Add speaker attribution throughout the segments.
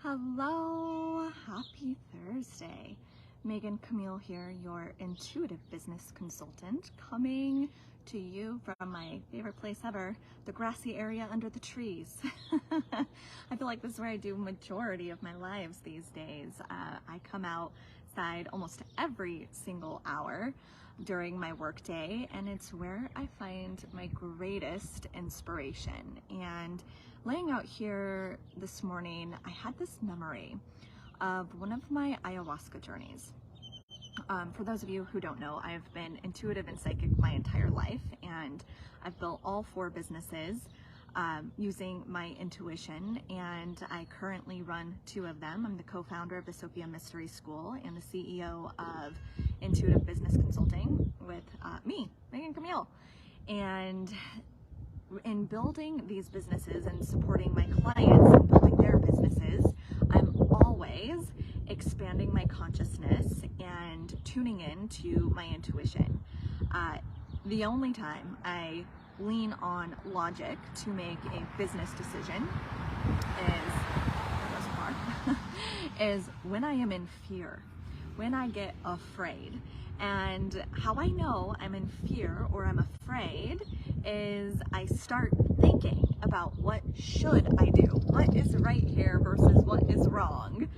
Speaker 1: Hello, happy Thursday. Megan Camille here, your intuitive business consultant, coming to you from my favorite place ever, the grassy area under the trees. I feel like this is where I do majority of my lives these days. I come outside almost every single hour during my workday, and it's where I find my greatest inspiration. And laying out here this morning, I had this memory of one of my ayahuasca journeys. For those of you who don't know, I've been intuitive and psychic my entire life, and I've built all 4 businesses using my intuition, and I currently run 2 of them. I'm the co-founder of the Sophia Mystery School and the CEO of Intuitive Business Consulting with me, Megan Camille. And in building these businesses and supporting my clients and building their businesses, I'm always expanding my consciousness and tuning in to my intuition. The only time I lean on logic to make a business decision is when I am in fear, when I get afraid. And how I know I'm in fear or I'm afraid is I start thinking about what should I do, what is right here versus what is wrong,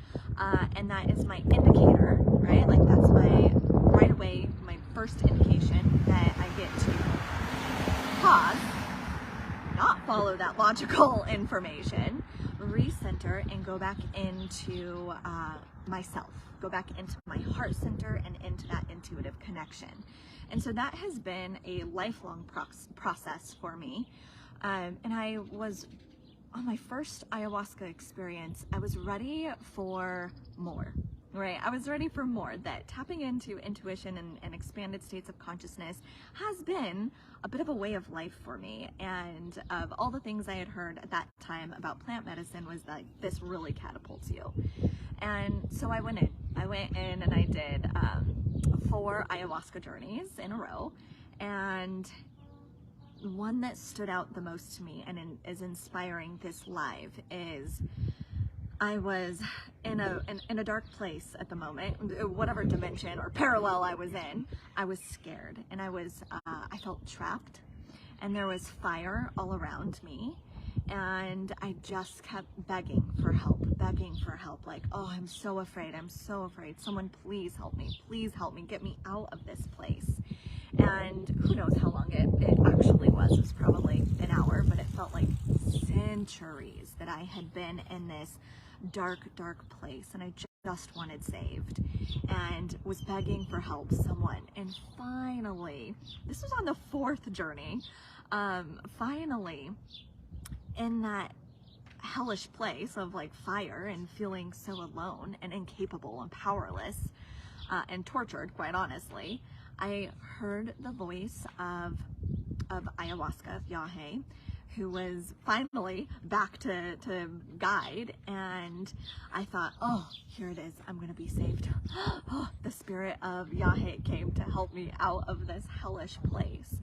Speaker 1: and that is my indicator, right? Like that's my right away, my first indication that I get to pause, not follow that logical information, recenter, and go back into myself, go back into my heart center and into that intuitive connection. And so that has been a lifelong process for me. And I was on my first ayahuasca experience, I was ready for more, right? I was ready for more. That tapping into intuition and expanded states of consciousness has been a bit of a way of life for me. And of all the things I had heard at that time about plant medicine was that this really catapults you. And so I went in and I did 4 ayahuasca journeys in a row. And one that stood out the most to me and is inspiring this live is I was in a dark place at the moment, whatever dimension or parallel I was in. I was scared, and I felt trapped, and there was fire all around me, and I just kept begging for help, like, oh, I'm so afraid, someone please help me, get me out of this place. And who knows how long it actually was. It was probably an hour, but it felt like centuries that I had been in this dark place, and I just wanted saved and was begging for help, someone. And finally, this was on the 4th journey, finally, in that hellish place of like fire and feeling so alone and incapable and powerless and tortured, quite honestly, I heard the voice of ayahuasca, of Yahe, who was finally back to guide, and I thought, oh, here it is, I'm gonna be saved. Oh, the spirit of Yahe came to help me out of this hellish place.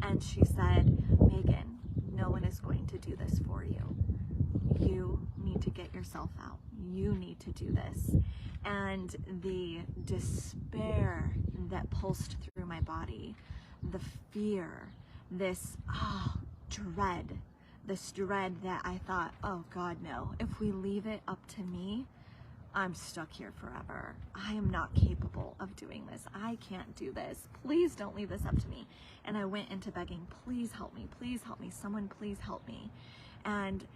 Speaker 1: And she said, Megan, no one is going to do this for you. You need to get yourself out. You need to do this. And the despair that pulsed through my body, the fear, this dread that I thought, oh God, no, if we leave it up to me, I'm stuck here forever. I am not capable of doing this. I can't do this. Please don't leave this up to me. And I went into begging, please help me, someone please help me. And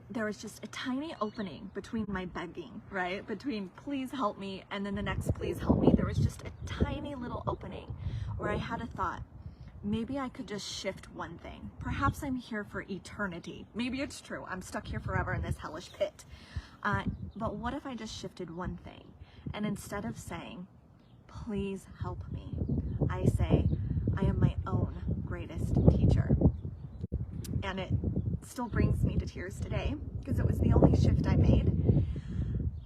Speaker 1: there was just a tiny opening between my begging, right? Between please help me and then the next please help me. There was just a tiny little opening where I had a thought, maybe I could just shift one thing. Perhaps I'm here for eternity. Maybe it's true. I'm stuck here forever in this hellish pit. But what if I just shifted one thing? And instead of saying, please help me, I say, I am my own greatest teacher. And it still brings me to tears today because it was the only shift I made.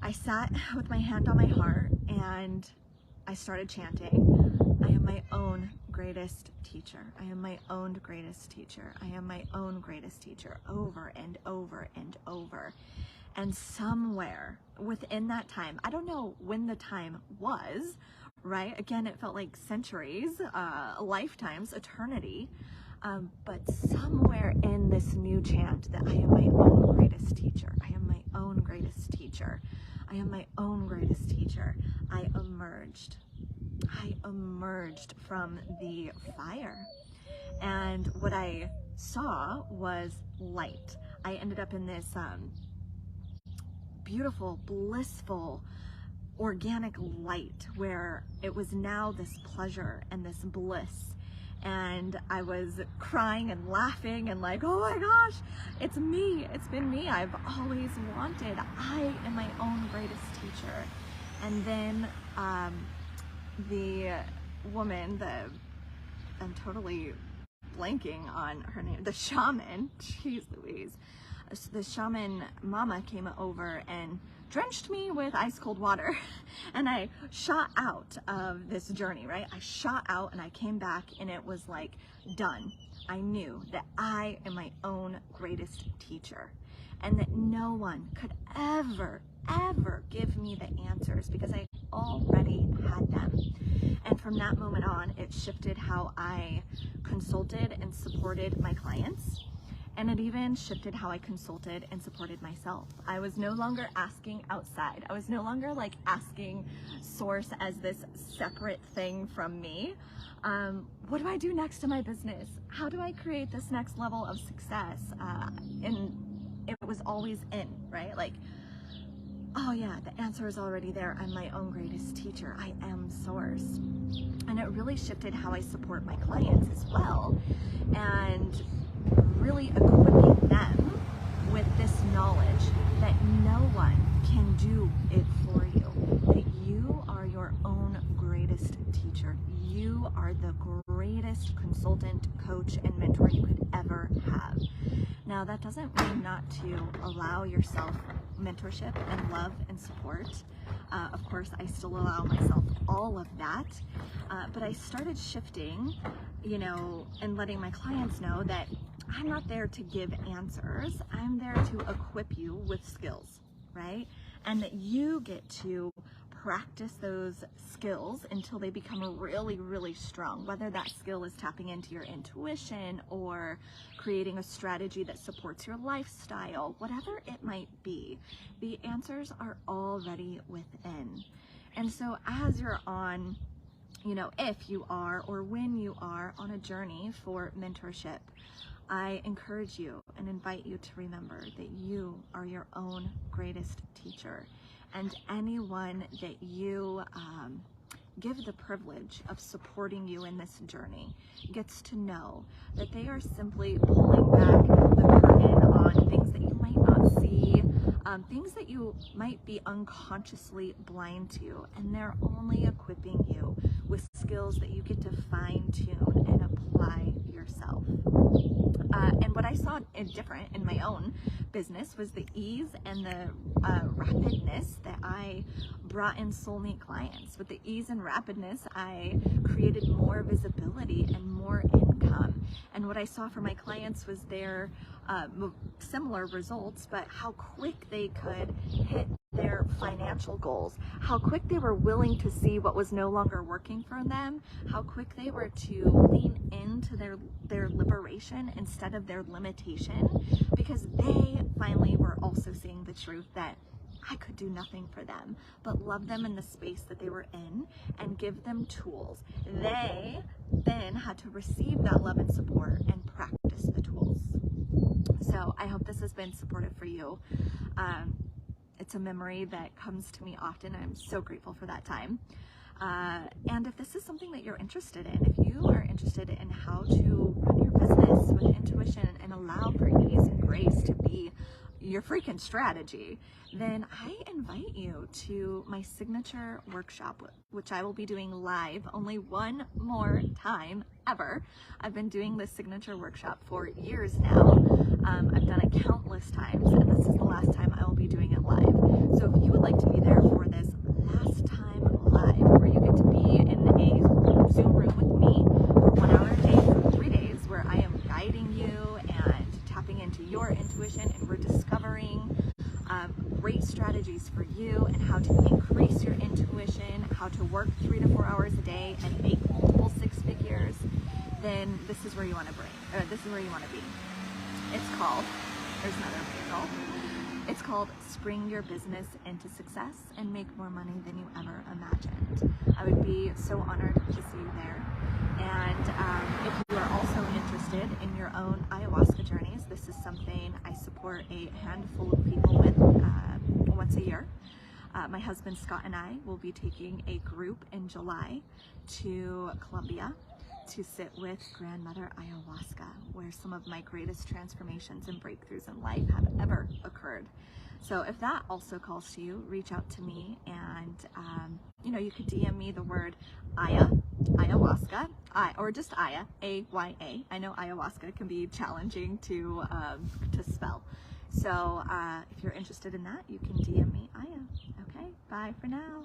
Speaker 1: I sat with my hand on my heart and I started chanting, I am my own greatest teacher. I am my own greatest teacher. I am my own greatest teacher, over and over and over. And somewhere within that time, I don't know when the time was, right? Again, it felt like centuries, lifetimes, eternity. But somewhere in this new chant that I am my own greatest teacher, I am my own greatest teacher, I am my own greatest teacher, I emerged from the fire. And what I saw was light. I ended up in this beautiful, blissful, organic light where it was now this pleasure and this bliss. And I was crying and laughing and like, oh my gosh, it's me. It's been me. I've always wanted. I am my own greatest teacher. And then the woman, I'm totally blanking on her name, the shaman, jeez Louise, the shaman mama came over and drenched me with ice cold water. And I shot out of this journey, right? I shot out and I came back and it was like done. I knew that I am my own greatest teacher and that no one could ever give me the answers because I already had them. And from that moment on, it shifted how I consulted and supported my clients. And it even shifted how I consulted and supported myself. I was no longer asking outside. I was no longer like asking source as this separate thing from me. What do I do next in my business? How do I create this next level of success? And it was always in, right? Like, oh yeah, the answer is already there. I'm my own greatest teacher. I am source. And it really shifted how I support my clients as well. And really equipping them with this knowledge that no one can do it for you, that you are your own greatest teacher. You are the greatest consultant, coach, and mentor you could ever have. Now, that doesn't mean not to allow yourself mentorship and love and support. Of course, I still allow myself all of that, but I started shifting, and letting my clients know that I'm not there to give answers. I'm there to equip you with skills, right? And that you get to practice those skills until they become really, really strong, whether that skill is tapping into your intuition or creating a strategy that supports your lifestyle, whatever it might be, the answers are already within. And so as you're on, if you are or when you are on a journey for mentorship, I encourage you and invite you to remember that you are your own greatest teacher, and anyone that you give the privilege of supporting you in this journey gets to know that they are simply pulling back the curtain on things that you might not see, things that you might be unconsciously blind to, and they're only equipping you with skills that you get to fine-tune and apply yourself. And what I saw different in my own business was the ease and the rapidness that I brought in soulmate clients. With the ease and rapidness, I created more visibility and more income. And what I saw for my clients was their similar results, but how quick they could hit their financial goals, how quick they were willing to see what was no longer working for them, how quick they were to lean into their liberation instead of their limitation, because they finally were also seeing the truth that I could do nothing for them, but love them in the space that they were in and give them tools. They then had to receive that love and support and practice the tools. So I hope this has been supportive for you. It's a memory that comes to me often. I'm so grateful for that time. And if this is something that you're interested in, if you are interested in how to run your business with intuition and allow for ease and grace to be your freaking strategy, then I invite you to my signature workshop, which I will be doing live only one more time ever. I've been doing this signature workshop for years now. I've done it countless times, and this is the last time I will be doing it live. So if you would like to be there for this last time live, where you get to be in a Zoom room with me for 1 hour a day for 3 days, where I am guiding you and tapping into your intuition, and we're discovering great strategies for you and how to increase your intuition, how to work 3 to 4 hours a day and make multiple 6 figures, then this is where you want to this is where you want to be. It's called, there's another vehicle. It's called Spring Your Business into Success and Make More Money Than You Ever Imagined. I would be so honored to see you there. And if you are also interested in your own ayahuasca journeys, this is something I support a handful of people with once a year. My husband Scott and I will be taking a group in July to Colombia to sit with Grandmother Ayahuasca, where some of my greatest transformations and breakthroughs in life have ever occurred. So if that also calls to you, reach out to me, and you know, you could DM me the word ayahuasca, or just Aya, A-Y-A. I know ayahuasca can be challenging to spell. So if you're interested in that, you can DM me Aya. Okay, bye for now.